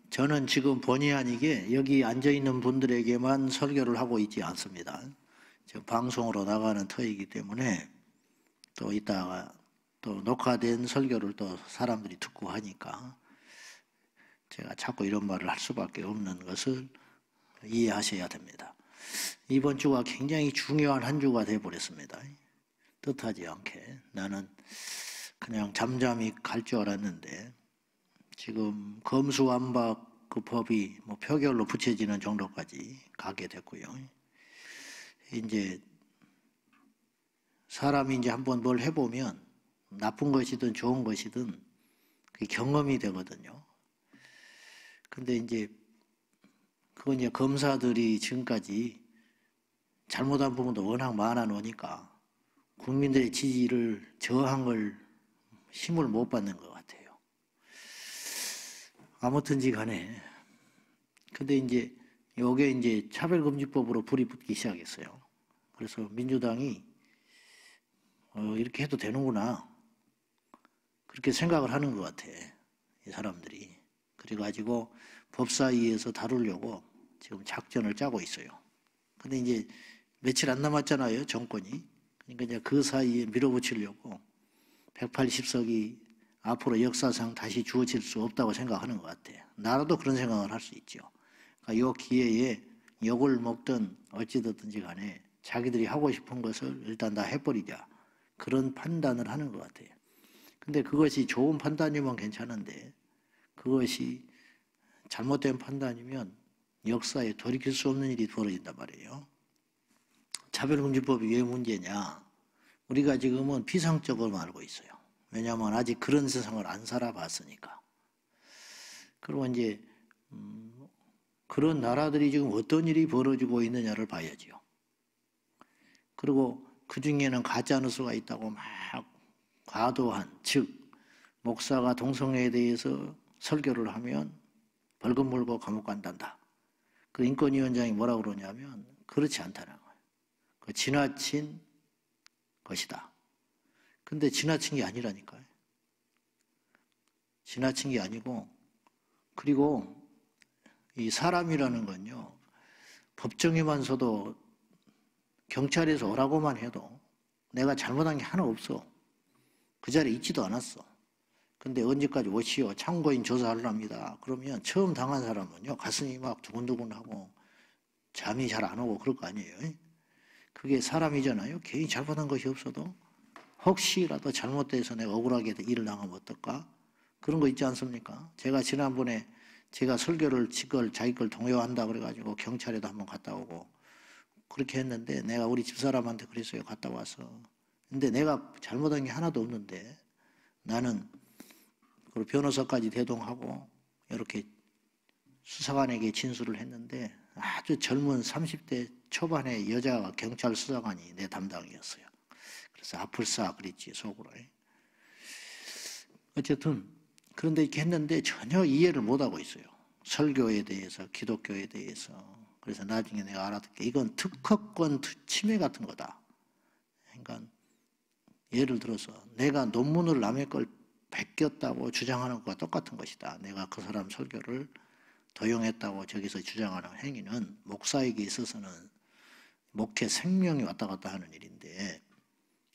저는 지금 본의 아니게 여기 앉아있는 분들에게만 설교를 하고 있지 않습니다. 지금 방송으로 나가는 터이기 때문에 또 이따가 또 녹화된 설교를 또 사람들이 듣고 하니까 제가 자꾸 이런 말을 할 수밖에 없는 것을 이해하셔야 됩니다. 이번 주가 굉장히 중요한 한 주가 되어버렸습니다. 뜻하지 않게 나는 그냥 잠잠히 갈 줄 알았는데 지금 검수완박 그 법이 뭐 표결로 붙여지는 정도까지 가게 됐고요. 이제 사람이 이제 한번 뭘 해보면 나쁜 것이든 좋은 것이든 그게 경험이 되거든요. 근데 이제 그건 이제 검사들이 지금까지 잘못한 부분도 워낙 많아 놓으니까 국민들의 지지를 저한 걸 힘을 못 받는 것 같아요. 아무튼지 간에. 근데 이제 요게 이제 차별금지법으로 불이 붙기 시작했어요. 그래서 민주당이 이렇게 해도 되는구나. 그렇게 생각을 하는 것 같아. 이 사람들이. 그래가지고 법사위에서 다루려고 지금 작전을 짜고 있어요. 근데 이제 며칠 안 남았잖아요, 정권이. 그러니까 이제 그 사이에 밀어붙이려고 180석이 앞으로 역사상 다시 주어질 수 없다고 생각하는 것 같아요. 나라도 그런 생각을 할 수 있죠. 그러니까 이 기회에 욕을 먹든 어찌됐든지 간에 자기들이 하고 싶은 것을 일단 다 해버리자. 그런 판단을 하는 것 같아요. 근데 그것이 좋은 판단이면 괜찮은데 그것이 잘못된 판단이면 역사에 돌이킬 수 없는 일이 벌어진단 말이에요. 차별금지법이 왜 문제냐? 우리가 지금은 피상적으로 알고 있어요. 왜냐하면 아직 그런 세상을 안 살아봤으니까. 그리고 이제 그런 나라들이 지금 어떤 일이 벌어지고 있느냐를 봐야죠. 그리고 그 중에는 가짜뉴스가 있다고 막 과도한, 즉 목사가 동성애에 대해서 설교를 하면 벌금 물고 감옥 간단다. 그 인권위원장이 뭐라고 그러냐면 그렇지 않다는 거예요. 그 지나친 것이다. 근데 지나친 게 아니라니까요. 지나친 게 아니고, 그리고 이 사람이라는 건요, 법정에만 서도 경찰에서 오라고만 해도 내가 잘못한 게 하나 없어. 그 자리에 있지도 않았어. 근데 언제까지 오시오? 참고인 조사하랍니다. 그러면 처음 당한 사람은요, 가슴이 막 두근두근하고 잠이 잘 안 오고 그럴 거 아니에요. 그게 사람이잖아요. 괜히 잘못한 것이 없어도 혹시라도 잘못돼서 내가 억울하게 일을 당하면 어떨까? 그런 거 있지 않습니까? 제가 지난번에 제가 설교를 자기 걸 동요한다 그래가지고 경찰에도 한번 갔다 오고 그렇게 했는데 내가 우리 집사람한테 그랬어요. 갔다 와서. 근데 내가 잘못한 게 하나도 없는데 나는 그리고 변호사까지 대동하고 이렇게 수사관에게 진술을 했는데 아주 젊은 30대 초반의 여자 경찰 수사관이 내 담당이었어요. 그래서 아플싸 그랬지 속으로. 어쨌든 그런데 이렇게 했는데 전혀 이해를 못하고 있어요. 설교에 대해서 기독교에 대해서. 그래서 나중에 내가 알았던 게 이건 특허권 침해 같은 거다. 그러니까 예를 들어서 내가 논문을 남의 걸 베꼈다고 주장하는 것과 똑같은 것이다. 내가 그 사람 설교를 도용했다고 저기서 주장하는 행위는 목사에게 있어서는 목회 생명이 왔다 갔다 하는 일인데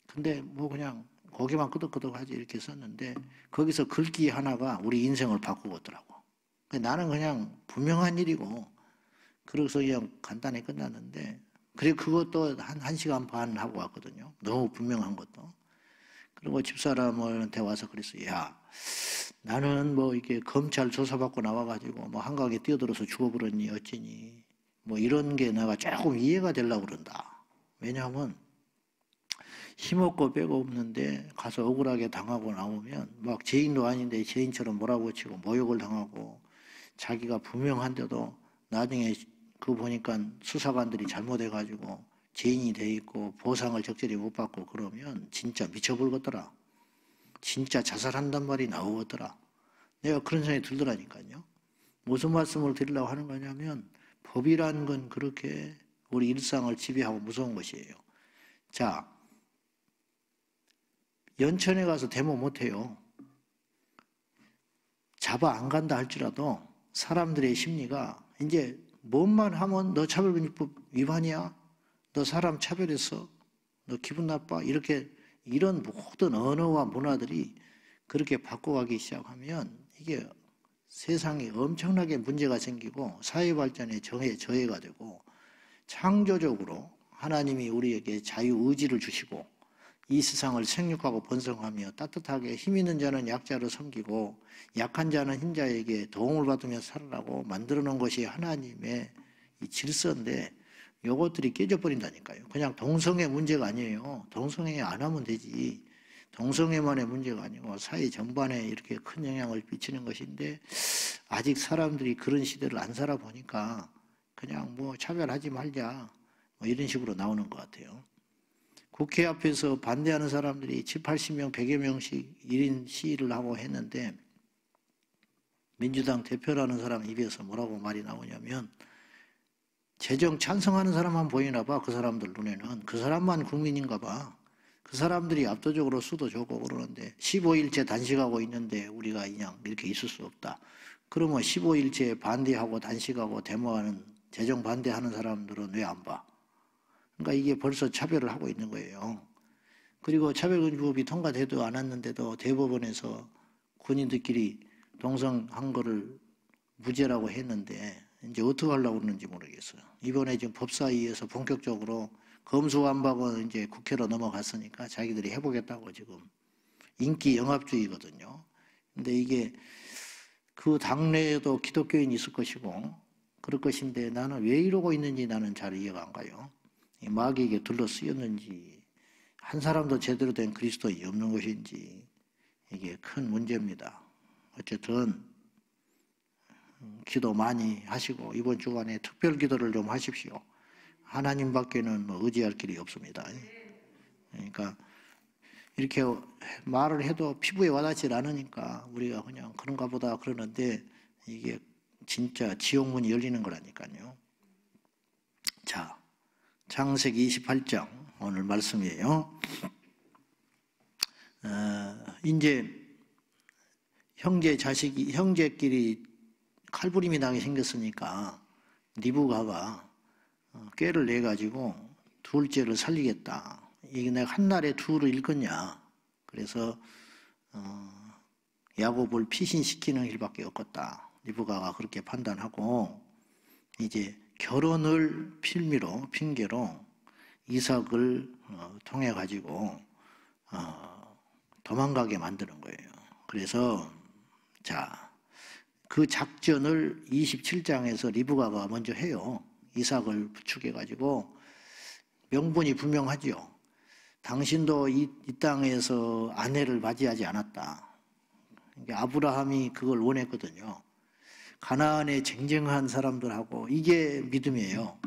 근데 뭐 그냥 고개만 끄덕끄덕하지 이렇게 썼는데 거기서 글귀 하나가 우리 인생을 바꾸었더라고. 나는 그냥 분명한 일이고 그래서 그냥 간단히 끝났는데 그리고 그것도 한 시간 반 하고 왔거든요. 너무 분명한 것도. 그리고 집사람한테 와서 그랬어요. 야, 나는 뭐 이렇게 검찰 조사받고 나와가지고 뭐 한강에 뛰어들어서 죽어버렸니 어찌니 뭐 이런 게 내가 조금 이해가 되려고 그런다. 왜냐하면 힘없고 빼고 없는데 가서 억울하게 당하고 나오면 막 죄인도 아닌데 죄인처럼 몰아붙이고 모욕을 당하고 자기가 분명한데도 나중에 그거 보니까 수사관들이 잘못해가지고 죄인이 돼 있고 보상을 적절히 못 받고 그러면 진짜 미쳐버리겠더라. 진짜 자살한단 말이 나오겠더라. 내가 그런 생각이 들더라니까요. 무슨 말씀을 드리려고 하는 거냐면 법이라는 건 그렇게 우리 일상을 지배하고 무서운 것이에요. 자, 연천에 가서 데모 못해요. 잡아 안 간다 할지라도 사람들의 심리가 이제 뭔만 하면 너 차별금지법 위반이야? 너 사람 차별했어? 너 기분 나빠? 이렇게 이런 모든 언어와 문화들이 그렇게 바꿔가기 시작하면 이게 세상에 엄청나게 문제가 생기고 사회 발전에 저해가 되고 창조적으로 하나님이 우리에게 자유의지를 주시고 이 세상을 생육하고 번성하며 따뜻하게 힘 있는 자는 약자를 섬기고 약한 자는 힘자에게 도움을 받으며 살아라고 만들어 놓은 것이 하나님의 이 질서인데 요것들이 깨져버린다니까요. 그냥 동성애 문제가 아니에요. 동성애 안 하면 되지. 동성애만의 문제가 아니고 사회 전반에 이렇게 큰 영향을 미치는 것인데 아직 사람들이 그런 시대를 안 살아보니까 그냥 뭐 차별하지 말자 뭐 이런 식으로 나오는 것 같아요. 국회 앞에서 반대하는 사람들이 7, 80명, 100여 명씩 1인 시위를 하고 했는데 민주당 대표라는 사람 입에서 뭐라고 말이 나오냐면 재정 찬성하는 사람만 보이나 봐. 그 사람들 눈에는. 그 사람만 국민인가 봐. 그 사람들이 압도적으로 수도 좋고 그러는데 15일째 단식하고 있는데 우리가 그냥 이렇게 있을 수 없다. 그러면 15일째 반대하고 단식하고 데모하는 재정 반대하는 사람들은 왜 안 봐? 그러니까 이게 벌써 차별을 하고 있는 거예요. 그리고 차별금지법이 통과되도 않았는데도 대법원에서 군인들끼리 동성한 거를 무죄라고 했는데 이제 어떻게 하려고 그러는지 모르겠어요. 이번에 지금 법사위에서 본격적으로 검수완박은 이제 국회로 넘어갔으니까 자기들이 해보겠다고 지금 인기 영합주의거든요. 근데 이게 그 당내에도 기독교인이 있을 것이고 그럴 것인데 나는 왜 이러고 있는지 나는 잘 이해가 안 가요. 마귀에게 둘러 쓰였는지 한 사람도 제대로 된 그리스도인이 없는 것인지 이게 큰 문제입니다. 어쨌든 기도 많이 하시고 이번 주간에 특별 기도를 좀 하십시오. 하나님밖에는 뭐 의지할 길이 없습니다. 그러니까 이렇게 말을 해도 피부에 와닿지 않으니까 우리가 그냥 그런가 보다 그러는데 이게 진짜 지옥문이 열리는 거라니까요. 자, 창세기 28장 오늘 말씀이에요. 이제 형제끼리 칼부림이 나게 생겼으니까 리브가가 꾀를 내가지고 둘째를 살리겠다. 이게 내가 한날에 둘을 읽었냐. 그래서 야곱을 피신시키는 일밖에 없겠다. 리브가가 그렇게 판단하고 이제 결혼을 핑계로 이삭을 통해 가지고 도망가게 만드는 거예요. 그래서 자, 그 작전을 27장에서 리브가가 먼저 해요. 이삭을 부축해 가지고 명분이 분명하지요. 당신도 이 땅에서 아내를 맞이하지 않았다. 그러니까 아브라함이 그걸 원했거든요. 가나안에 쟁쟁한 사람들하고 이게 믿음이에요.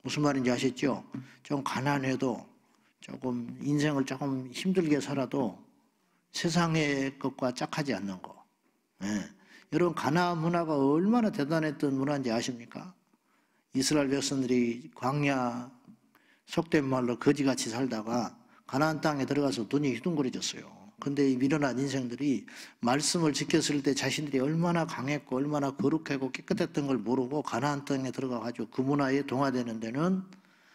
무슨 말인지 아셨죠? 좀 가난해도 조금 인생을 조금 힘들게 살아도 세상의 것과 짝하지 않는 거. 예. 여러분 가나안 문화가 얼마나 대단했던 문화인지 아십니까? 이스라엘 백성들이 광야 속된 말로 거지같이 살다가 가나안 땅에 들어가서 눈이 휘둥그레졌어요. 근데 이 미련한 인생들이 말씀을 지켰을 때 자신들이 얼마나 강했고 얼마나 거룩하고 깨끗했던 걸 모르고 가나안 땅에 들어가가지고 그 문화에 동화되는 데는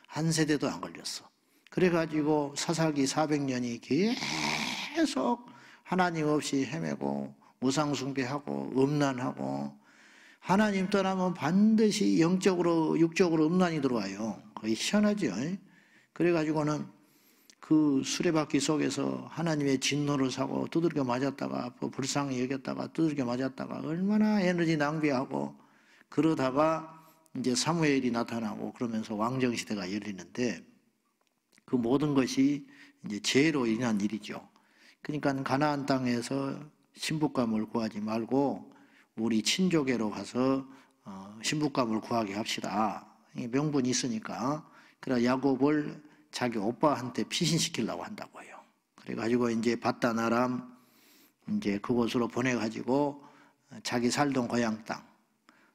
한 세대도 안 걸렸어. 그래가지고 사사기 400년이 계속 하나님 없이 헤매고 우상숭배하고 음란하고 하나님 떠나면 반드시 영적으로 육적으로 음란이 들어와요. 거의 희한하죠. 그래가지고는 그 수레바퀴 속에서 하나님의 진노를 사고 두들겨 맞았다가 불쌍히 여겼다가 두들겨 맞았다가 얼마나 에너지 낭비하고 그러다가 이제 사무엘이 나타나고 그러면서 왕정시대가 열리는데 그 모든 것이 이제 죄로 인한 일이죠. 그러니까 가나안 땅에서 신부감을 구하지 말고 우리 친족에로 가서 신부감을 구하게 합시다. 명분이 있으니까. 그래서 야곱을 자기 오빠한테 피신시키려고 한다고 해요. 그래가지고 이제 바단 아람 이제 그곳으로 보내가지고 자기 살던 고향 땅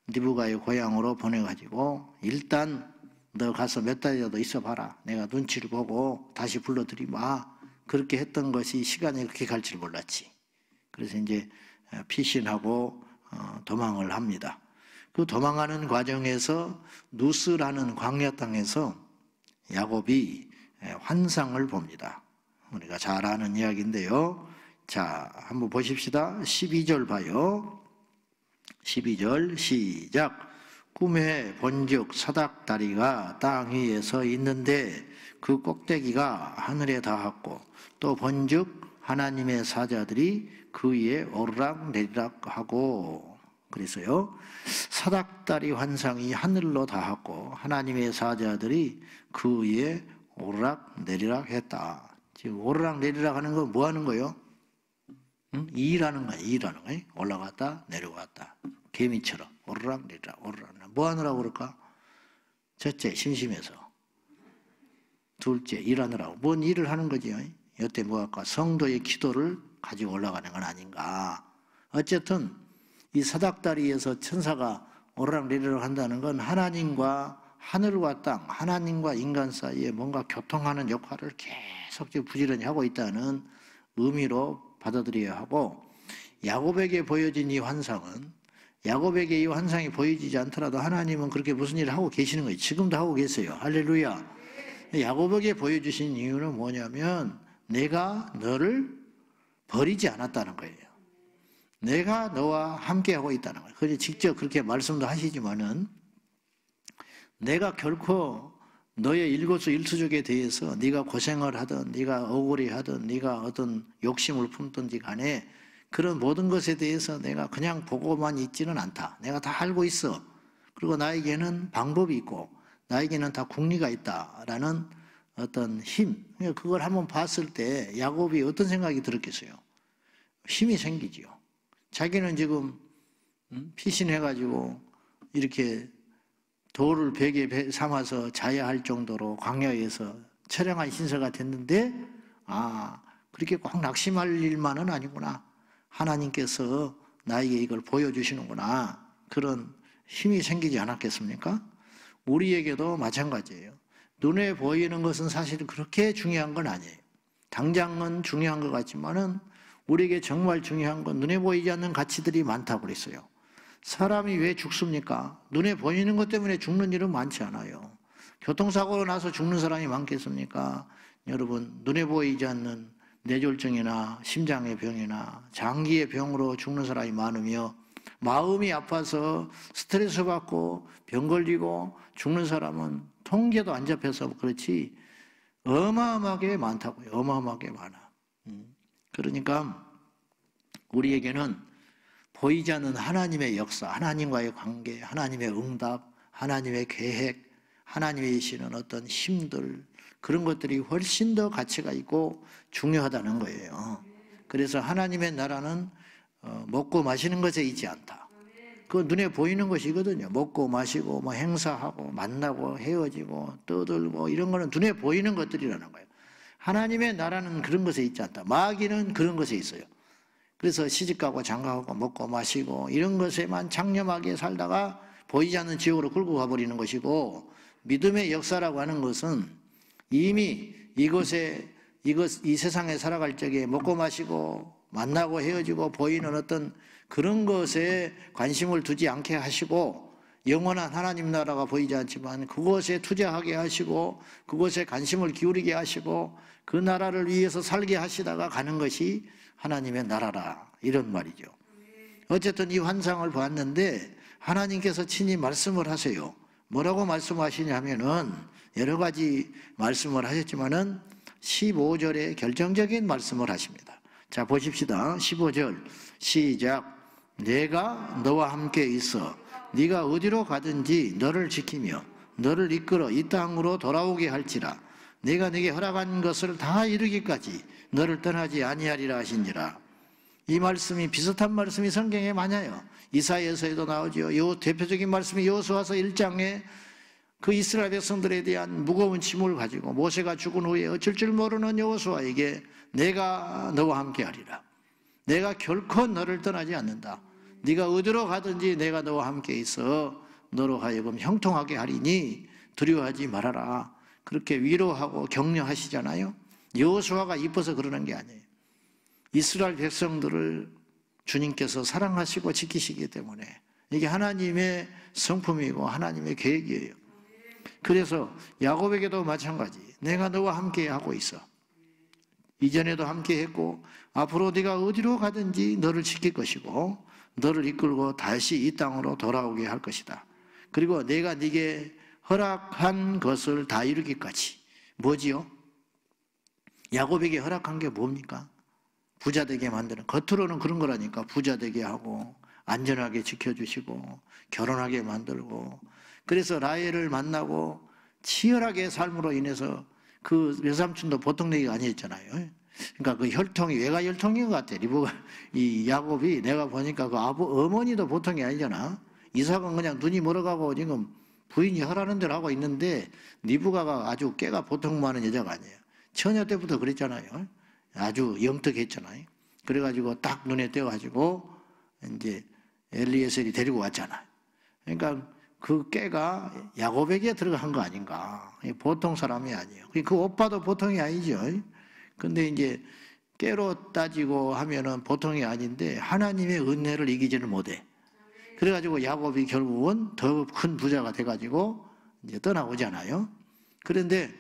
리브가의 고향으로 보내가지고 일단 너 가서 몇 달이라도 있어봐라. 내가 눈치를 보고 다시 불러들이마. 그렇게 했던 것이 시간이 그렇게 갈 줄 몰랐지. 그래서 이제 피신하고 도망을 합니다. 그 도망하는 과정에서 누스라는 광야 땅에서 야곱이 환상을 봅니다. 우리가 잘 아는 이야기인데요. 자, 한번 보십시다. 12절 봐요. 12절 시작. 꿈에 본즉 사닥다리가 땅 위에 서 있는데 그 꼭대기가 하늘에 닿았고 또 본즉 하나님의 사자들이 그 위에 오르락내리락 하고, 그래서요 사닥다리 환상이 하늘로 닿았고 하나님의 사자들이 그 위에 오르락내리락 했다. 지금 오르락내리락 하는 건 뭐 하는 거예요? 일하는 거예요. 일하는 거예요. 올라갔다 내려갔다 개미처럼 오르락내리락 오르락내리락. 뭐 하느라고 그럴까? 첫째 심심해서, 둘째 일하느라고. 뭔 일을 하는 거지요. 여태 뭐 할까? 성도의 기도를 가지고 올라가는 건 아닌가. 어쨌든 이 사닥다리에서 천사가 오르락내리락 한다는 건 하나님과 하늘과 땅, 하나님과 인간 사이에 뭔가 교통하는 역할을 계속 부지런히 하고 있다는 의미로 받아들여야 하고, 야곱에게 보여진 이 환상은, 야곱에게 이 환상이 보여지지 않더라도 하나님은 그렇게 무슨 일을 하고 계시는 거예요. 지금도 하고 계세요. 할렐루야. 야곱에게 보여주신 이유는 뭐냐면 내가 너를 버리지 않았다는 거예요. 내가 너와 함께하고 있다는 거예요. 그래서 직접 그렇게 말씀도 하시지만은 내가 결코 너의 일거수일투족에 대해서 네가 고생을 하든 네가 억울해 하든 네가 어떤 욕심을 품든지 간에 그런 모든 것에 대해서 내가 그냥 보고만 있지는 않다. 내가 다 알고 있어. 그리고 나에게는 방법이 있고 나에게는 다 궁리가 있다라는 어떤 힘, 그걸 한번 봤을 때 야곱이 어떤 생각이 들었겠어요? 힘이 생기지요. 자기는 지금 피신해가지고 이렇게 돌을 베개 삼아서 자야 할 정도로 광야에서 처량한 신세가 됐는데, 그렇게 꼭 낙심할 일만은 아니구나. 하나님께서 나에게 이걸 보여주시는구나. 그런 힘이 생기지 않았겠습니까? 우리에게도 마찬가지예요. 눈에 보이는 것은 사실 그렇게 중요한 건 아니에요. 당장은 중요한 것 같지만은 우리에게 정말 중요한 건 눈에 보이지 않는 가치들이 많다고 그랬어요. 사람이 왜 죽습니까? 눈에 보이는 것 때문에 죽는 일은 많지 않아요. 교통사고로 나서 죽는 사람이 많겠습니까? 여러분, 눈에 보이지 않는 뇌졸중이나 심장의 병이나 장기의 병으로 죽는 사람이 많으며 마음이 아파서 스트레스 받고 병 걸리고 죽는 사람은 통계도 안 잡혀서 그렇지 어마어마하게 많다고요. 어마어마하게 많아. 그러니까 우리에게는 보이지 않는 하나님의 역사, 하나님과의 관계, 하나님의 응답, 하나님의 계획, 하나님의 이시는 어떤 힘들, 그런 것들이 훨씬 더 가치가 있고 중요하다는 거예요. 그래서 하나님의 나라는 먹고 마시는 것에 있지 않다. 그 눈에 보이는 것이거든요. 먹고 마시고 뭐 행사하고 만나고 헤어지고 떠들고 이런 거는 눈에 보이는 것들이라는 거예요. 하나님의 나라는 그런 것에 있지 않다. 마귀는 그런 것에 있어요. 그래서 시집가고 장가가고 먹고 마시고 이런 것에만 장념하게 살다가 보이지 않는 지옥으로 끌고 가버리는 것이고, 믿음의 역사라고 하는 것은 이미 이 세상에 살아갈 적에 먹고 마시고 만나고 헤어지고 보이는 어떤 그런 것에 관심을 두지 않게 하시고, 영원한 하나님 나라가 보이지 않지만 그것에 투자하게 하시고 그것에 관심을 기울이게 하시고 그 나라를 위해서 살게 하시다가 가는 것이 하나님의 나라라, 이런 말이죠. 어쨌든 이 환상을 보았는데 하나님께서 친히 말씀을 하세요. 뭐라고 말씀하시냐 하면은 여러 가지 말씀을 하셨지만은 15절에 결정적인 말씀을 하십니다. 자, 보십시다. 15절 시작. 내가 너와 함께 있어 네가 어디로 가든지 너를 지키며 너를 이끌어 이 땅으로 돌아오게 할지라. 내가 네게 허락한 것을 다 이루기까지 너를 떠나지 아니하리라 하신지라. 이 말씀이, 비슷한 말씀이 성경에 많아요. 이사야서에도 나오죠. 요 대표적인 말씀이 여호수아서 1장에 그 이스라엘 백성들에 대한 무거운 짐을 가지고 모세가 죽은 후에 어쩔 줄 모르는 여호수아에게 내가 너와 함께 하리라. 내가 결코 너를 떠나지 않는다. 네가 어디로 가든지 내가 너와 함께 있어 너로 하여금 형통하게 하리니 두려워하지 말아라. 그렇게 위로하고 격려하시잖아요. 여호수아가 이뻐서 그러는 게 아니에요. 이스라엘 백성들을 주님께서 사랑하시고 지키시기 때문에 이게 하나님의 성품이고 하나님의 계획이에요. 그래서 야곱에게도 마찬가지. 내가 너와 함께 하고 있어. 이전에도 함께 했고 앞으로 네가 어디로 가든지 너를 지킬 것이고 너를 이끌고 다시 이 땅으로 돌아오게 할 것이다. 그리고 내가 네게 허락한 것을 다 이루기까지. 뭐지요? 야곱에게 허락한 게 뭡니까? 부자 되게 만드는, 겉으로는 그런 거라니까. 부자 되게 하고 안전하게 지켜주시고 결혼하게 만들고. 그래서 라헬을 만나고 치열하게 삶으로 인해서 그 외삼촌도 보통 얘기가 아니었잖아요. 그러니까 그 혈통이 외가 혈통인 것 같아. 이 야곱이 내가 보니까 그 어머니도 보통이 아니잖아. 이삭은 그냥 눈이 멀어가고 지금 부인이 하라는 대로 하고 있는데 리브가가 아주 깨가 보통 많은 여자가 아니에요. 처녀 때부터 그랬잖아요. 아주 영특했잖아요. 그래가지고 딱 눈에 띄어가지고 이제 엘리에셀이 데리고 왔잖아요. 그러니까 그 깨가 야곱에게 들어간 거 아닌가. 보통 사람이 아니에요. 그 오빠도 보통이 아니죠. 근데 이제 깨로 따지고 하면은 보통이 아닌데 하나님의 은혜를 이기지를 못해. 그래가지고 야곱이 결국은 더 큰 부자가 돼가지고 이제 떠나오잖아요. 그런데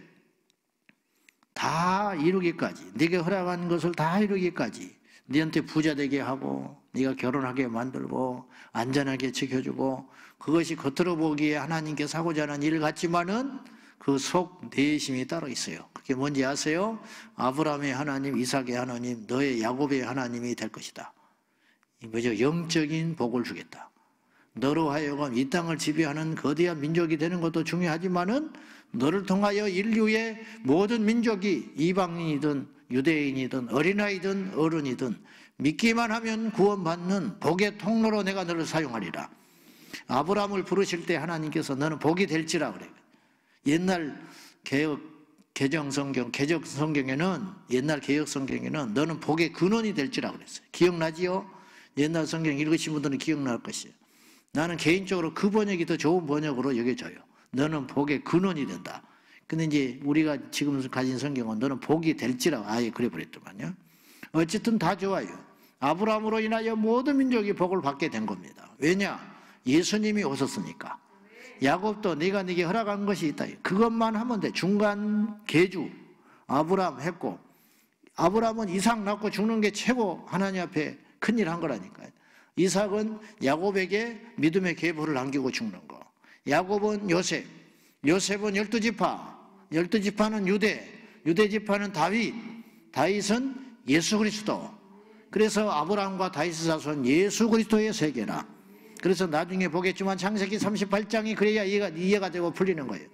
다 이루기까지, 네게 허락한 것을 다 이루기까지, 네한테 부자 되게 하고 네가 결혼하게 만들고 안전하게 지켜주고, 그것이 겉으로 보기에 하나님께서 하고자 하는 일 같지만은 그 속 내심이 따로 있어요. 그게 뭔지 아세요? 아브라함의 하나님, 이삭의 하나님, 너의 야곱의 하나님이 될 것이다. 뭐죠? 영적인 복을 주겠다. 너로 하여금 이 땅을 지배하는 거대한 민족이 되는 것도 중요하지만은 너를 통하여 인류의 모든 민족이 이방인이든 유대인이든 어린아이든 어른이든 믿기만 하면 구원받는 복의 통로로 내가 너를 사용하리라. 아브라함을 부르실 때 하나님께서 너는 복이 될지라 그래요. 옛날 개정 성경에는, 옛날 개혁 성경에는 너는 복의 근원이 될지라 그랬어요. 기억나지요? 옛날 성경 읽으신 분들은 기억날 것이에요. 나는 개인적으로 그 번역이 더 좋은 번역으로 여겨져요. 너는 복의 근원이 된다. 근데 이제 우리가 지금 가진 성경은 너는 복이 될지라 아예 그래 버렸더만요. 어쨌든 다 좋아요. 아브라함으로 인하여 모든 민족이 복을 받게 된 겁니다. 왜냐? 예수님이 오셨으니까. 야곱도 네가 네게 허락한 것이 있다. 그것만 하면 돼. 중간 계주 아브라함 했고, 아브라함은 이삭 낳고 죽는 게 최고 하나님 앞에 큰일 한 거라니까요. 이삭은 야곱에게 믿음의 계보를 남기고 죽는 거. 야곱은 요셉, 요셉은 12지파, 12지파는 유대 지파는 다윗, 다윗은 예수 그리스도. 그래서 아브라함과 다윗의 자손 예수 그리스도의 세계라. 그래서 나중에 보겠지만 창세기 38장이 그래야 이해가 되고 풀리는 거예요.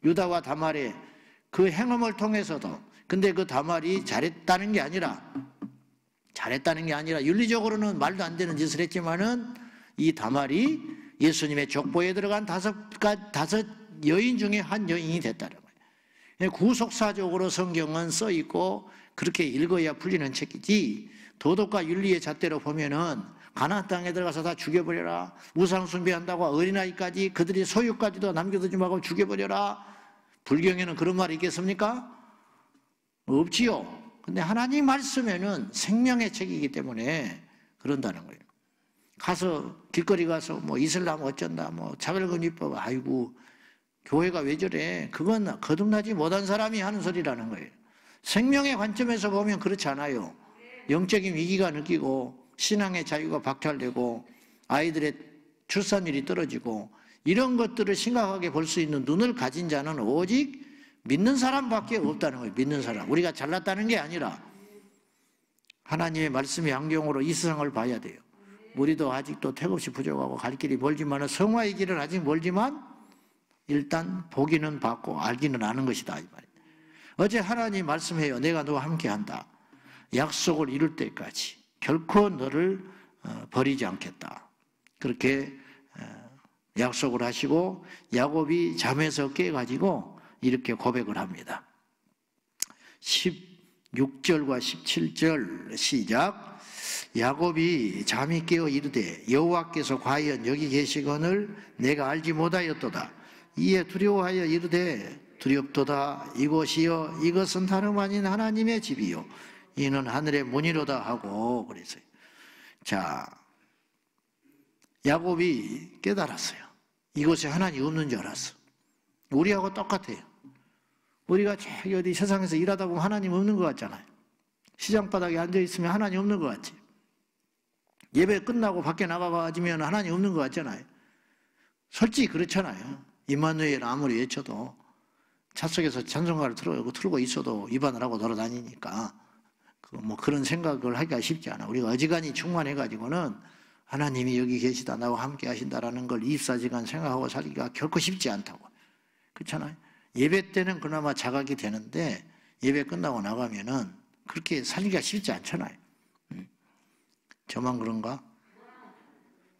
유다와 다말의 그 행함을 통해서도. 근데 그 다말이 잘했다는 게 아니라 윤리적으로는 말도 안 되는 짓을 했지만은 이 다말이 예수님의 족보에 들어간 다섯 여인 중에 한 여인이 됐다는 거예요. 구속사적으로 성경은 써 있고 그렇게 읽어야 풀리는 책이지, 도덕과 윤리의 잣대로 보면은 가나안 땅에 들어가서 다 죽여버려라, 우상 숭배한다고 어린아이까지 그들이 소유까지도 남겨두지 말고 죽여버려라. 불경에는 그런 말이 있겠습니까? 없지요. 근데 하나님 말씀에는 생명의 책이기 때문에 그런다는 거예요. 가서 길거리 가서 뭐 이슬람 어쩐다, 뭐 차별금지법, 아이고 교회가 왜 저래? 그건 거듭나지 못한 사람이 하는 소리라는 거예요. 생명의 관점에서 보면 그렇지 않아요. 영적인 위기가 느끼고 신앙의 자유가 박탈되고 아이들의 출산율이 떨어지고 이런 것들을 심각하게 볼 수 있는 눈을 가진 자는 오직 믿는 사람밖에 없다는 거예요. 믿는 사람. 우리가 잘났다는 게 아니라 하나님의 말씀의 안경으로 이 세상을 봐야 돼요. 우리도 아직도 택없이 부족하고 갈 길이 멀지만, 성화의 길은 아직 멀지만 일단 보기는 받고 알기는 아는 것이다 이 말이에요. 어제 하나님 말씀해요. 내가 너와 함께한다. 약속을 이룰 때까지 결코 너를 버리지 않겠다. 그렇게 약속을 하시고 야곱이 잠에서 깨가지고 이렇게 고백을 합니다. 16절과 17절 시작. 야곱이 잠이 깨어 이르되 여호와께서 과연 여기 계시거늘 내가 알지 못하였도다. 이에 두려워하여 이르되 두렵도다. 이곳이여 이것은 다름 아닌 하나님의 집이요 이는 하늘의 문이로다 하고 그랬어요. 자, 야곱이 깨달았어요. 이곳에 하나님이 없는 줄 알았어. 우리하고 똑같아요. 우리가 저기 어디 세상에서 일하다 보면 하나님 없는 것 같잖아요. 시장바닥에 앉아있으면 하나님 없는 것 같지. 예배 끝나고 밖에 나가가지면 하나님 없는 것 같잖아요. 솔직히 그렇잖아요. 임마누엘 아무리 외쳐도 차 속에서 찬송가를 틀고 있어도 입안을 하고 돌아다니니까 뭐 그런 생각을 하기가 쉽지 않아. 우리가 어지간히 충만해가지고는 하나님이 여기 계시다, 나와 함께 하신다라는 걸 24시간 생각하고 살기가 결코 쉽지 않다고. 그렇잖아요. 예배 때는 그나마 자각이 되는데 예배 끝나고 나가면은 그렇게 살기가 쉽지 않잖아요. 저만 그런가?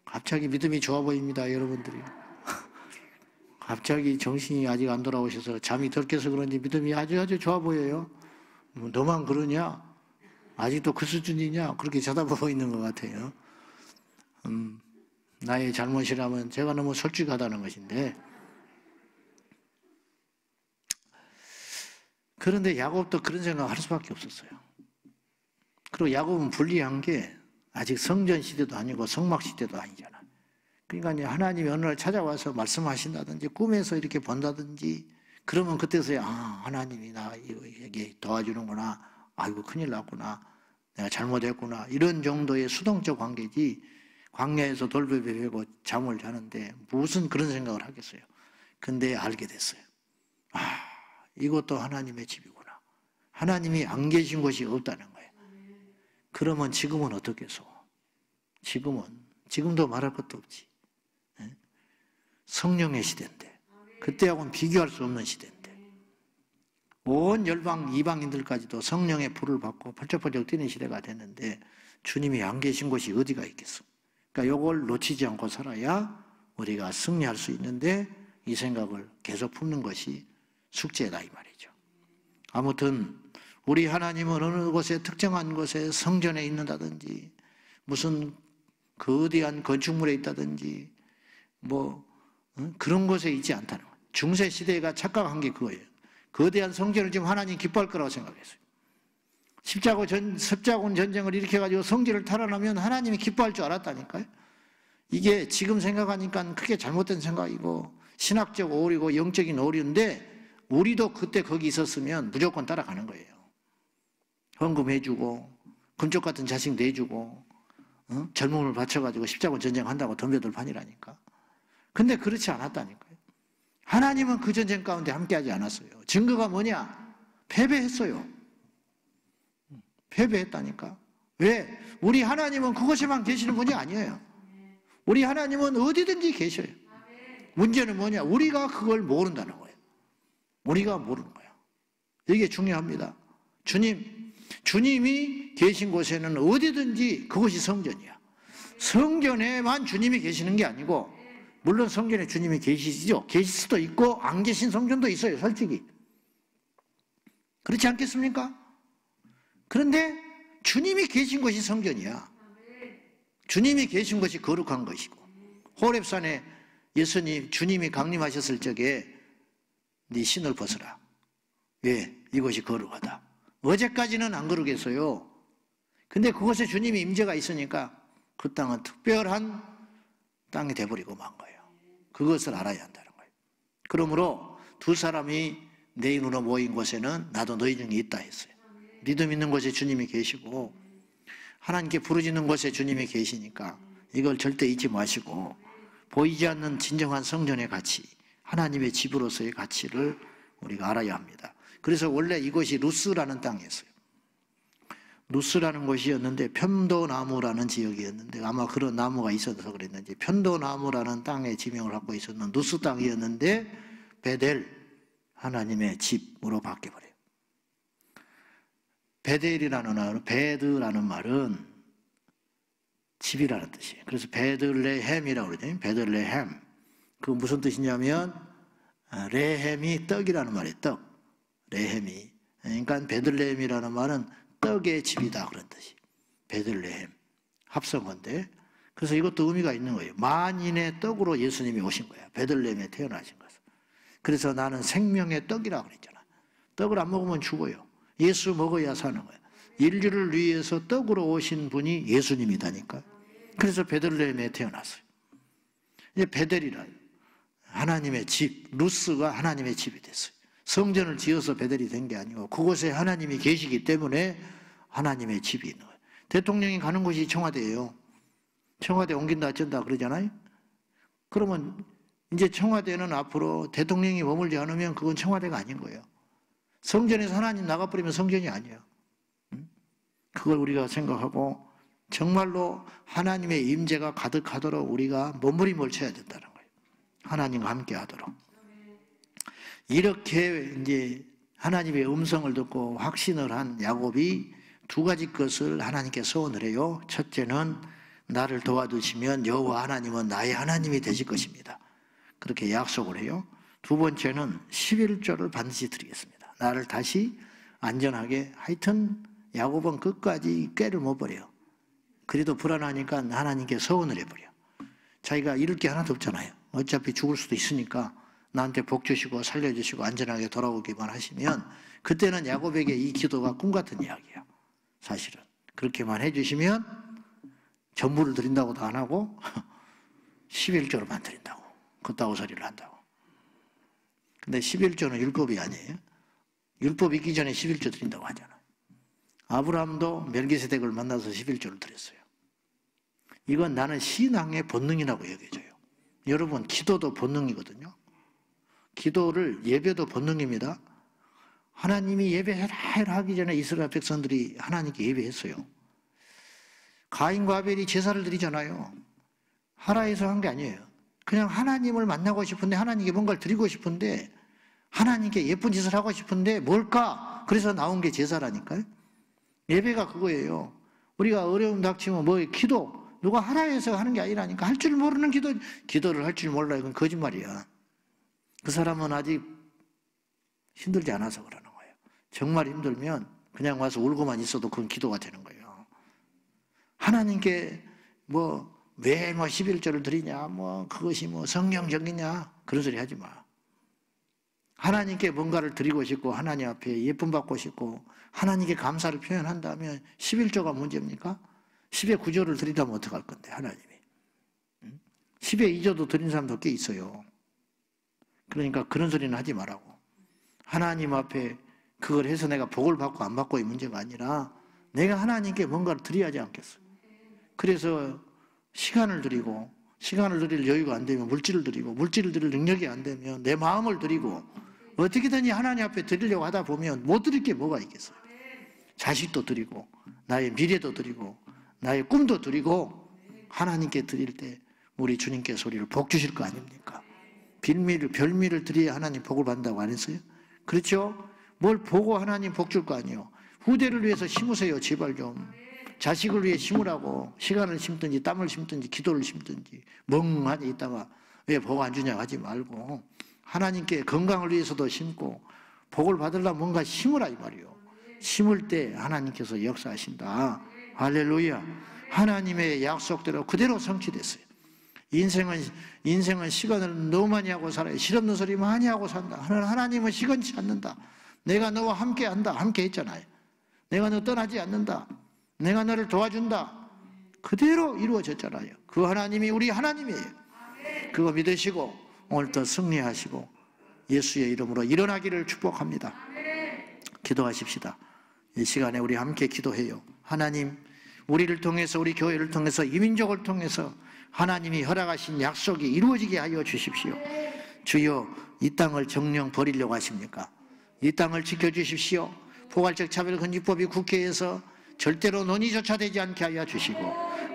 갑자기 믿음이 좋아 보입니다, 여러분들이. 갑자기 정신이 아직 안 돌아오셔서 잠이 덜 깨서 그런지 믿음이 아주 좋아 보여요. 너만 그러냐? 아직도 그 수준이냐? 그렇게 쳐다보고 있는 것 같아요. 나의 잘못이라면 제가 너무 솔직하다는 것인데, 그런데 야곱도 그런 생각을 할 수밖에 없었어요. 그리고 야곱은 불리한 게 아직 성전 시대도 아니고 성막 시대도 아니잖아. 그러니까 이제 하나님이 어느 날 찾아와서 말씀하신다든지 꿈에서 이렇게 본다든지 그러면 그때서야 하나님이 나 여기 도와주는구나. 아이고 큰일 났구나. 내가 잘못했구나. 이런 정도의 수동적 관계지 광야에서 돌베베 베고 잠을 자는데 무슨 그런 생각을 하겠어요. 근데 알게 됐어요. 이것도 하나님의 집이구나. 하나님이 안 계신 곳이 없다는 거예요. 그러면 지금은 어떻겠어? 지금도 말할 것도 없지. 성령의 시대인데 그때하고는 비교할 수 없는 시대인데 온 열방 이방인들까지도 성령의 불을 받고 펄쩍펄쩍 뛰는 시대가 됐는데 주님이 안 계신 곳이 어디가 있겠어? 그러니까 이걸 놓치지 않고 살아야 우리가 승리할 수 있는데 이 생각을 계속 품는 것이 숙제다 이 말이죠. 아무튼 우리 하나님은 어느 곳에 특정한 곳에 성전에 있는다든지 무슨 거대한 건축물에 있다든지 그런 곳에 있지 않다는 거예요. 중세시대가 착각한 게 그거예요. 거대한 성전을 지금 하나님 기뻐할 거라고 생각했어요. 십자군 전쟁을 일으켜가지고 성전을 탈환하면 하나님이 기뻐할 줄 알았다니까요. 이게 지금 생각하니까 크게 잘못된 생각이고 신학적 오류고 영적인 오류인데 우리도 그때 거기 있었으면 무조건 따라가는 거예요. 헌금해주고 금쪽 같은 자식 내주고 젊음을 바쳐가지고 십자군 전쟁한다고 덤벼들 판이라니까. 근데 그렇지 않았다니까요. 하나님은 그 전쟁 가운데 함께하지 않았어요. 증거가 뭐냐? 패배했어요. 패배했다니까. 왜? 우리 하나님은 그곳에만 계시는 분이 아니에요. 우리 하나님은 어디든지 계셔요. 문제는 뭐냐? 우리가 그걸 모른다는 거예요. 우리가 모르는 거예요. 이게 중요합니다. 주님이 계신 곳에는 어디든지 그곳이 성전이야. 성전에만 주님이 계시는 게 아니고 물론 성전에 주님이 계시죠. 계실 수도 있고 안 계신 성전도 있어요. 솔직히. 그렇지 않겠습니까? 그런데 주님이 계신 것이 성전이야. 주님이 계신 것이 거룩한 것이고 호렙산에 주님이 강림하셨을 적에 네 신을 벗어라. 왜? 이것이 거룩하다. 어제까지는 안 거룩했어요. 근데 그곳에 주님이 임재가 있으니까 그 땅은 특별한 땅이 돼버리고 만 거예요. 그것을 알아야 한다는 거예요. 그러므로 두 사람이 내 이름으로 모인 곳에는 나도 너희 중에 있다 했어요. 믿음 있는 곳에 주님이 계시고 하나님께 부르짖는 곳에 주님이 계시니까 이걸 절대 잊지 마시고 보이지 않는 진정한 성전의 가치, 하나님의 집으로서의 가치를 우리가 알아야 합니다. 그래서 원래 이곳이 루스라는 땅이었어요. 루스라는 곳이었는데 편도나무라는 지역이었는데 아마 그런 나무가 있어서 그랬는지 편도나무라는 땅의 지명을 갖고 있었는 루스 땅이었는데 베델, 하나님의 집으로 바뀌어버려요. 베드라는 말은 집이라는 뜻이에요. 그래서 베들레헴이라고 그러죠. 베들레헴. 그 무슨 뜻이냐면 레헴이 떡이라는 말이에요. 떡. 레헴이. 그러니까 베들레헴이라는 말은 떡의 집이다 그런 뜻이. 베들레헴. 합성어인데 그래서 이것도 의미가 있는 거예요. 만인의 떡으로 예수님이 오신 거예요. 베들레헴에 태어나신 것은. 그래서 나는 생명의 떡이라고 그랬잖아. 떡을 안 먹으면 죽어요. 예수 먹어야 사는 거예요. 인류를 위해서 떡으로 오신 분이 예수님이다니까. 그래서 베들레헴에 태어났어요. 이제 베델이라 하나님의 집, 루스가 하나님의 집이 됐어요. 성전을 지어서 베델이 된 게 아니고 그곳에 하나님이 계시기 때문에 하나님의 집이 있는 거예요. 대통령이 가는 곳이 청와대예요. 청와대 옮긴다 어쩐다 그러잖아요. 그러면 이제 청와대는 앞으로 대통령이 머물지 않으면 그건 청와대가 아닌 거예요. 성전에서 하나님 나가버리면 성전이 아니에요. 그걸 우리가 생각하고 정말로 하나님의 임재가 가득하도록 우리가 몸부림을 쳐야 된다는 거예요. 하나님과 함께 하도록. 이렇게 이제 하나님의 음성을 듣고 확신을 한 야곱이 두 가지 것을 하나님께 소원을 해요. 첫째는 나를 도와주시면 여호와 하나님은 나의 하나님이 되실 것입니다. 그렇게 약속을 해요. 두 번째는 11조를 반드시 드리겠습니다. 나를 다시 안전하게, 하여튼 야곱은 끝까지 꾀를 못 버려요. 그래도 불안하니까 하나님께 소원을 해버려. 자기가 잃을 게 하나도 없잖아요. 어차피 죽을 수도 있으니까 나한테 복 주시고 살려주시고 안전하게 돌아오기만 하시면, 그때는 야곱에게 이 기도가 꿈 같은 이야기야. 사실은 그렇게만 해주시면 전부를 드린다고도 안 하고 11조로만 드린다고, 그따구 소리를 한다고. 근데 11조는 율법이 아니에요. 율법 있기 전에 11조 드린다고 하잖아요. 아브라함도 멜기세덱을 만나서 11조를 드렸어요. 이건 나는 신앙의 본능이라고 여겨져요. 여러분, 기도도 본능이거든요. 기도를, 예배도 본능입니다. 하나님이 예배해라 하기 전에 이스라엘 백성들이 하나님께 예배했어요. 가인과 아벨이 제사를 드리잖아요. 하라 해서 한 게 아니에요. 그냥 하나님을 만나고 싶은데, 하나님께 뭔가를 드리고 싶은데, 하나님께 예쁜 짓을 하고 싶은데 뭘까? 그래서 나온 게 제사라니까요. 예배가 그거예요. 우리가 어려움 닥치면 기도, 누가 하라 해서 하는 게 아니라니까. 할 줄 모르는 기도를 할 줄 몰라. 이건 거짓말이야. 그 사람은 아직 힘들지 않아서 그러는 거예요. 정말 힘들면 그냥 와서 울고만 있어도 그건 기도가 되는 거예요. 하나님께 왜 11조를 드리냐, 그것이 성경적이냐, 그런 소리 하지 마. 하나님께 뭔가를 드리고 싶고, 하나님 앞에 예쁨 받고 싶고, 하나님께 감사를 표현한다면 11조가 문제입니까? 10의 9조를 드리다면 어떡할 건데, 하나님이. 10의 2조도 드린 사람도 꽤 있어요. 그러니까 그런 소리는 하지 말라고. 하나님 앞에 그걸 해서 내가 복을 받고 안 받고의 문제가 아니라 내가 하나님께 뭔가를 드려야 하지 않겠어요. 그래서 시간을 드리고, 시간을 드릴 여유가 안 되면 물질을 드리고, 물질을 드릴 능력이 안 되면 내 마음을 드리고, 어떻게든지 하나님 앞에 드리려고 하다 보면 못 드릴 게 뭐가 있겠어요. 자식도 드리고, 나의 미래도 드리고, 나의 꿈도 드리고, 하나님께 드릴 때 우리 주님께서 우리를 복 주실 거 아닙니까? 별미를 드려야 하나님 복을 받는다고 안 했어요? 그렇죠? 뭘 보고 하나님 복 줄 거 아니에요. 후대를 위해서 심으세요. 제발 좀. 자식을 위해 심으라고. 시간을 심든지 땀을 심든지 기도를 심든지 멍하니 있다가 왜 복 안 주냐 하지 말고 하나님께 건강을 위해서도 심고 복을 받으려면 뭔가 심으라 이 말이에요. 심을 때 하나님께서 역사하신다. 할렐루야. 하나님의 약속대로 그대로 성취됐어요. 인생은 시간을 너무 많이 하고 살아요. 실없는 소리 많이 하고 산다. 하나님은 시간치 않는다. 내가 너와 함께 한다. 함께 했잖아요. 내가 너 떠나지 않는다. 내가 너를 도와준다. 그대로 이루어졌잖아요. 그 하나님이 우리 하나님이에요. 그거 믿으시고 오늘도 승리하시고 예수의 이름으로 일어나기를 축복합니다. 기도하십시다. 이 시간에 우리 함께 기도해요. 하나님, 우리를 통해서, 우리 교회를 통해서, 이민족을 통해서 하나님이 허락하신 약속이 이루어지게 하여 주십시오. 주여, 이 땅을 정령 버리려고 하십니까? 이 땅을 지켜주십시오. 포괄적 차별금지법이 국회에서 절대로 논의조차 되지 않게 하여 주시고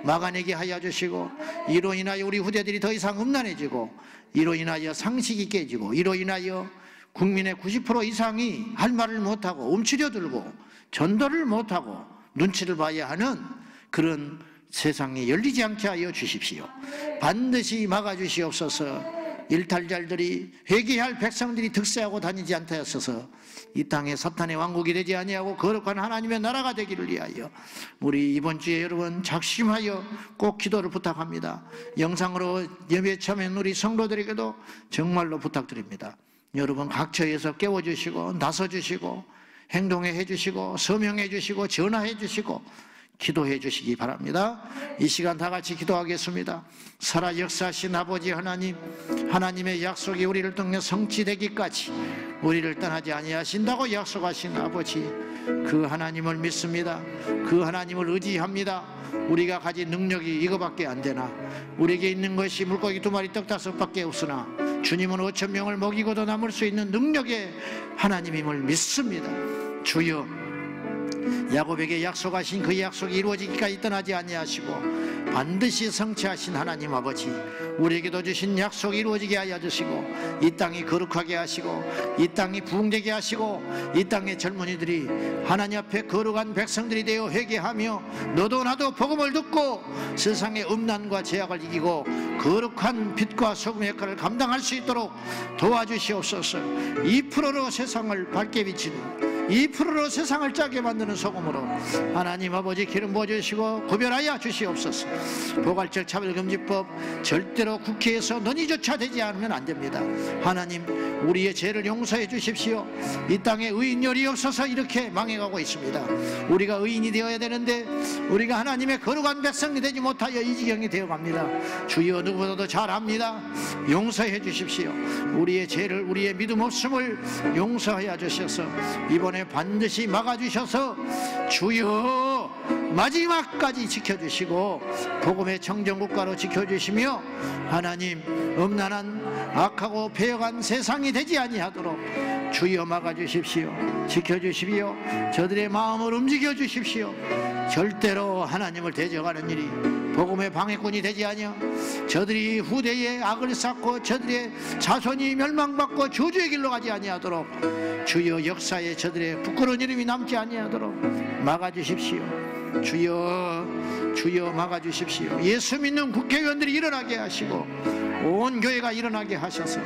막아내게 하여 주시고, 이로 인하여 우리 후대들이 더 이상 음란해지고, 이로 인하여 상식이 깨지고, 이로 인하여 국민의 90% 이상이 할 말을 못하고 움츠려들고 전도를 못하고 눈치를 봐야 하는 그런 세상이 열리지 않게 하여 주십시오. 반드시 막아주시옵소서. 일탈자들이, 회개할 백성들이 득세하고 다니지 않게 하소서. 이 땅에 사탄의 왕국이 되지 아니하고 거룩한 하나님의 나라가 되기를 위하여 우리 이번 주에 여러분 작심하여 꼭 기도를 부탁합니다. 영상으로 예배 참여한 우리 성도들에게도 정말로 부탁드립니다. 여러분 각처에서 깨워주시고 나서주시고 행동해 주시고 서명해 주시고 전화해 주시고 기도해 주시기 바랍니다. 이 시간 다 같이 기도하겠습니다. 살아 역사하신 아버지 하나님, 하나님의 약속이 우리를 통해 성취되기까지 우리를 떠나지 아니하신다고 약속하신 아버지, 그 하나님을 믿습니다. 그 하나님을 의지합니다. 우리가 가진 능력이 이거밖에 안 되나, 우리에게 있는 것이 물고기 2마리 떡 5밖에 없으나 주님은 5,000명을 먹이고도 남을 수 있는 능력의 하나님임을 믿습니다. 주여, 야곱에게 약속하신 그 약속이 이루어지기까지 떠나지 아니하시고 반드시 성취하신 하나님 아버지, 우리에게도 주신 약속이 이루어지게 하여 주시고 이 땅이 거룩하게 하시고 이 땅이 부흥되게 하시고 이 땅의 젊은이들이 하나님 앞에 거룩한 백성들이 되어 회개하며 너도 나도 복음을 듣고 세상의 음란과 제약을 이기고 거룩한 빛과 소금의 역할을 감당할 수 있도록 도와주시옵소서. 2%로 세상을 밝게 비치는, 2%로 세상을 짜게 만드는 소금으로 하나님 아버지 기름 부어주시고 구별하여 주시옵소서. 포괄적 차별금지법 절대로 국회에서 논의조차 되지 않으면 안 됩니다. 하나님, 우리의 죄를 용서해 주십시오. 이 땅에 의인열이 없어서 이렇게 망해가고 있습니다. 우리가 의인이 되어야 되는데 우리가 하나님의 거룩한 백성이 되지 못하여 이 지경이 되어갑니다. 주여, 누구보다도 잘 압니다. 용서해 주십시오. 우리의 죄를, 우리의 믿음 없음을 용서하여 주셔서 이번에 반드시 막아주셔서 주여 마지막까지 지켜주시고 복음의 청정국가로 지켜주시며 하나님, 음란한 악하고 배역한 세상이 되지 아니하도록 주여 막아주십시오. 지켜주십시오. 저들의 마음을 움직여 주십시오. 절대로 하나님을 대적하는 일이 복음의 방해꾼이 되지 아니하, 저들이 후대에 악을 쌓고 저들의 자손이 멸망받고 저주의 길로 가지 아니하도록 주여 역사에 저들의 부끄러운 이름이 남지 아니하도록 막아주십시오. 주여, 주여 막아주십시오. 예수 믿는 국회의원들이 일어나게 하시고 온 교회가 일어나게 하셔서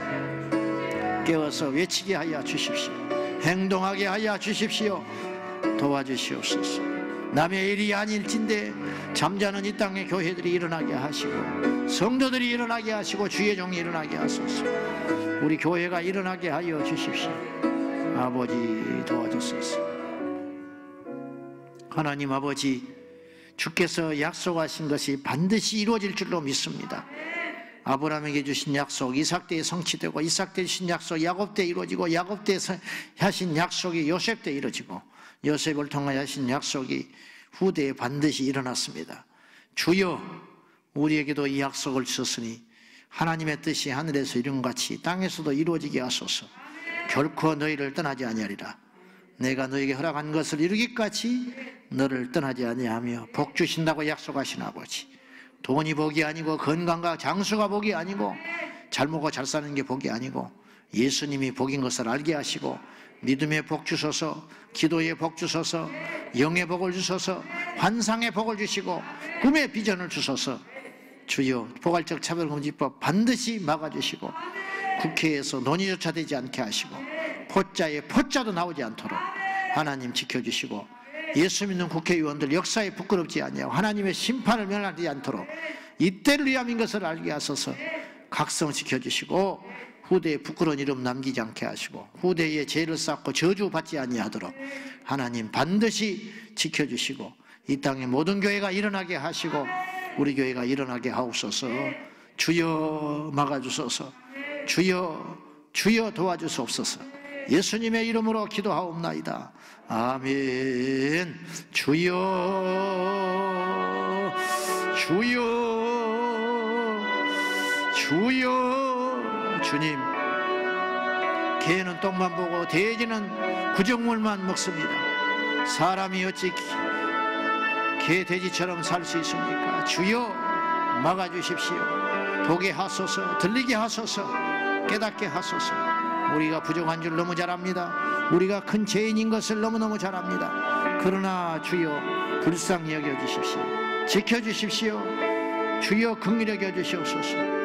깨워서 외치게 하여 주십시오. 행동하게 하여 주십시오. 도와주시옵소서. 남의 일이 아닐진데 잠자는 이 땅의 교회들이 일어나게 하시고 성도들이 일어나게 하시고 주의 종이 일어나게 하소서. 우리 교회가 일어나게 하여 주십시오. 아버지 도와주소서. 하나님 아버지, 주께서 약속하신 것이 반드시 이루어질 줄로 믿습니다. 아브라함에게 주신 약속 이삭 때에 성취되고 이삭 때 주신 약속 야곱 때 이루어지고 야곱 때 하신 약속이 요셉 때 이루어지고 요셉을 통하여 하신 약속이 후대에 반드시 일어났습니다. 주여, 우리에게도 이 약속을 주셨으니 하나님의 뜻이 하늘에서 이룬 같이 땅에서도 이루어지게 하소서. 결코 너희를 떠나지 아니하리라. 내가 너에게 허락한 것을 이루기까지 너를 떠나지 아니하며 복 주신다고 약속하신 아버지, 돈이 복이 아니고 건강과 장수가 복이 아니고 잘 먹고 잘 사는 게 복이 아니고 예수님이 복인 것을 알게 하시고 믿음의 복 주소서, 기도의 복 주소서, 영의 복을 주소서, 환상의 복을 주시고 꿈의 비전을 주소서. 주여, 포괄적 차별금지법 반드시 막아주시고 국회에서 논의조차 되지 않게 하시고 포자에 포자도 나오지 않도록 하나님 지켜주시고 예수 믿는 국회의원들 역사에 부끄럽지 아니하고 하나님의 심판을 면하지 않도록 이때를 위함인 것을 알게 하소서. 각성 지켜주시고 후대에 부끄러운 이름 남기지 않게 하시고 후대에 죄를 쌓고 저주받지 아니하도록 하나님 반드시 지켜주시고 이 땅의 모든 교회가 일어나게 하시고 우리 교회가 일어나게 하옵소서. 주여 막아주소서. 주여, 주여 도와주소서. 예수님의 이름으로 기도하옵나이다. 아멘. 주여, 주여, 주여. 주님, 개는 똥만 보고 돼지는 구정물만 먹습니다. 사람이 어찌 개 돼지처럼 살 수 있습니까? 주여 막아주십시오. 보게 하소서, 들리게 하소서, 깨닫게 하소서. 우리가 부족한 줄 너무 잘 압니다. 우리가 큰 죄인인 것을 너무너무 잘 압니다. 그러나 주여 불쌍히 여겨주십시오. 지켜주십시오. 주여 긍휼히 여겨주시옵소서.